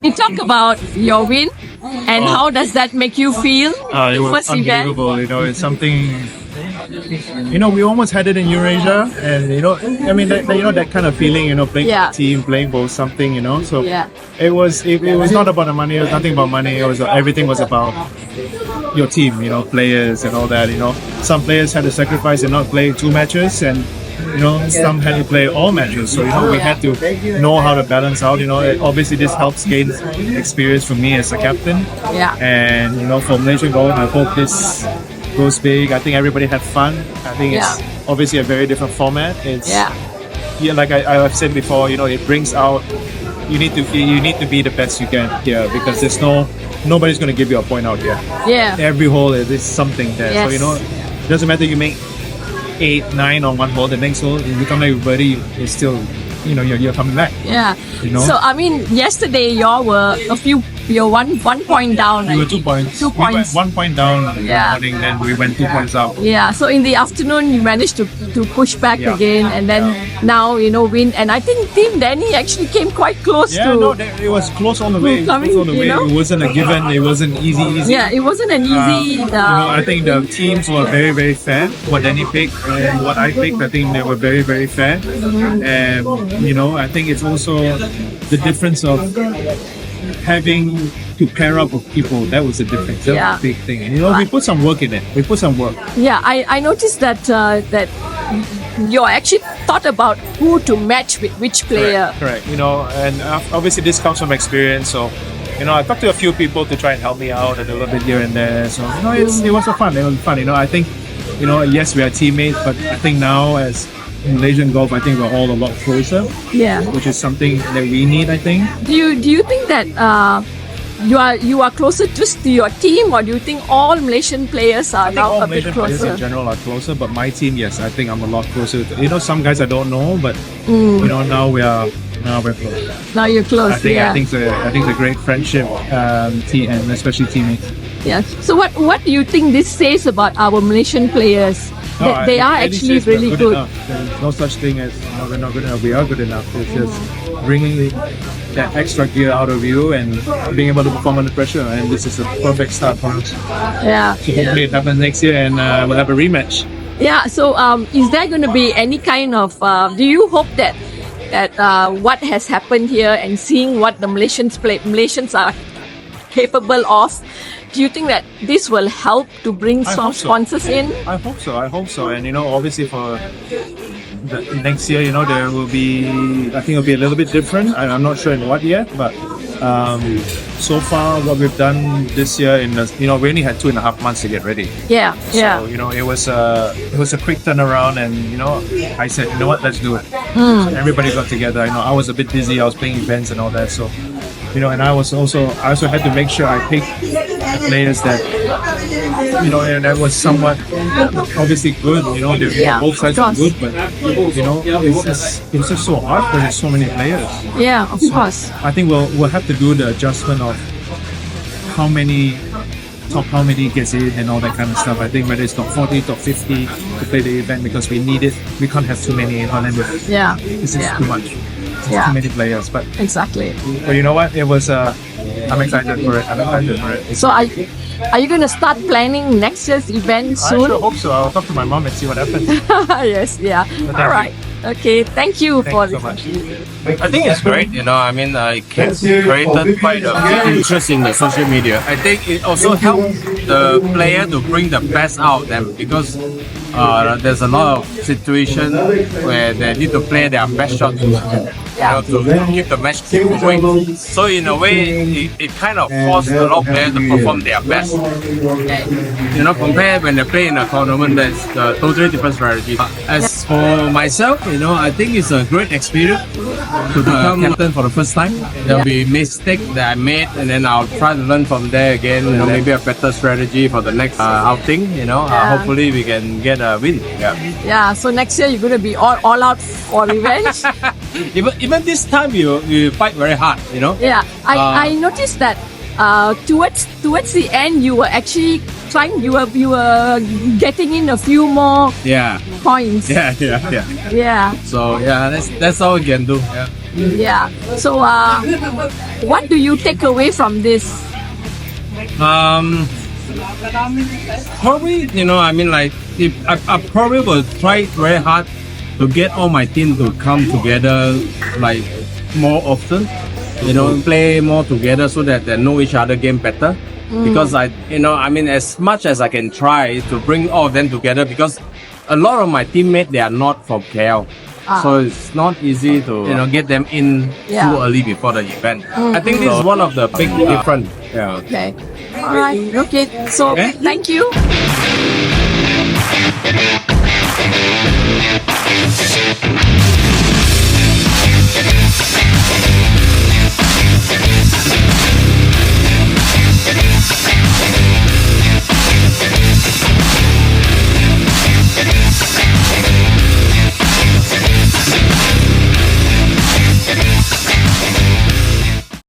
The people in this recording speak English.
You talk about your win and how does that make you feel? It was First event? unbelievable. It's something. We almost had it in Eurasia, and that kind of feeling. Playing Yeah. for the team, playing for something. So Yeah. it was not about the money. It was nothing about money. It was everything was about your team. Players and all that. Some players had to sacrifice and not play 2 matches, and some had to play all matches. So we had to know how to balance out. Obviously this helps gain experience for me as a captain. Yeah. And for Malaysian golf, I hope this goes big. I think everybody had fun. I think it's obviously a very different format. It's like I've said before. It brings out. You need to be the best you can here, because nobody's going to give you a point out here. Yeah. Every hole is something there. Yes. So it doesn't matter you make 8, 9 on one hole. The next hole, if you come back with birdie, it's still you're coming back. Yeah. So yesterday you're one point down. We were 2 points. 2 points. We went 1 point down in the Yeah. morning, then we went 2 points up. Yeah, so in the afternoon you managed to push back Yeah. again, and then now win. And I think Team Danny actually came quite close Yeah, to. it was close on the way. coming, Close on the way. you know? It wasn't a given. It wasn't easy. Yeah, it wasn't an easy. I think the teams were very, very fair. What Danny picked and what I picked, I think they were very, very fair. And I think it's also the difference of having to pair up with people. That was the difference. That was a big thing. And we put some work in it. We put some work. Yeah, I noticed that you actually thought about who to match with which player. Correct. And obviously this comes from experience. So, I talked to a few people to try and help me out a little bit here and there. So, it was fun. It was fun. I think, yes, we are teammates, but I think now as Malaysian golf, I think we're all a lot closer. Yeah. Which is something that we need, I think. Do you think that you are closer just to your team, or do you think all Malaysian players are now All a bit Malaysian players closer? in general are closer, but my team, yes, I think I'm a lot closer. Some guys I don't know, but now we're close. Now you're close. I think it's a great friendship, team, and especially teammates. Yeah. So what do you think this says about our Malaysian players? That they are actually really good. Enough. There's no such thing as we're not good enough. We are good enough. It's just bringing that extra gear out of you and being able to perform under pressure. And this is a perfect start for us. Yeah. So hopefully it happens next year, and we'll have a rematch. Yeah. So is there going to be any kind of? Do you hope that what has happened here and seeing what the Malaysians are capable of? Do you think that this will help to bring some sponsors in? I hope so. And obviously for the next year, there will be. I think it'll be a little bit different. I'm not sure in what yet, but so far what we've done this year we only had 2.5 months to get ready. Yeah. So it was a quick turnaround, and I said, what, let's do it. So everybody got together. I was a bit busy. I was playing events and all that. So. And I also had to make sure I picked players that, and that was somewhat obviously good. Both sides are good, but it's just so hard because there's so many players. Yeah, of course. I think we'll have to do the adjustment of how many gets in and all that kind of stuff. I think whether it's top 40, top 50 to play the event, because we need it. We can't have too many in Holland. Yeah. This is too much. Too many players, but exactly. But you know what? It was. I'm excited for it. So are you going to start planning next year's event soon? I sure hope so. I'll talk to my mom and see what happens. Yes. Yeah. All right. Okay. Thank you for so much. I think it's great, it created quite a big interest in the social media. I think it also helped the player to bring the best out of them, because there's a lot of situations where they need to play their best shot to keep the match going. So in a way, it kind of forced a lot of players to perform their best. Compared when they play in a tournament, that's a totally different strategy. As for myself, I think it's a great experience to become captain for the first time. There'll be mistakes that I made, and then I'll try to learn from there again. Maybe a better strategy for the next outing. Hopefully we can get a win. Yeah. So next year you're going to be all out for revenge. Even this time you fight very hard. Yeah. I noticed that towards the end you were actually trying. You were getting in a few more points. Yeah. Yeah. So that's all we can do. Yeah. So, what do you take away from this? Probably, if I probably will try very hard to get all my team to come together like more often. Play more together so that they know each other game better. Because as much as I can try to bring all of them together, because a lot of my teammates, they are not from KL. So it's not easy to get them in too early before the event. I think this is one of the big difference. Yeah. Okay. All right. Okay. So, thank you.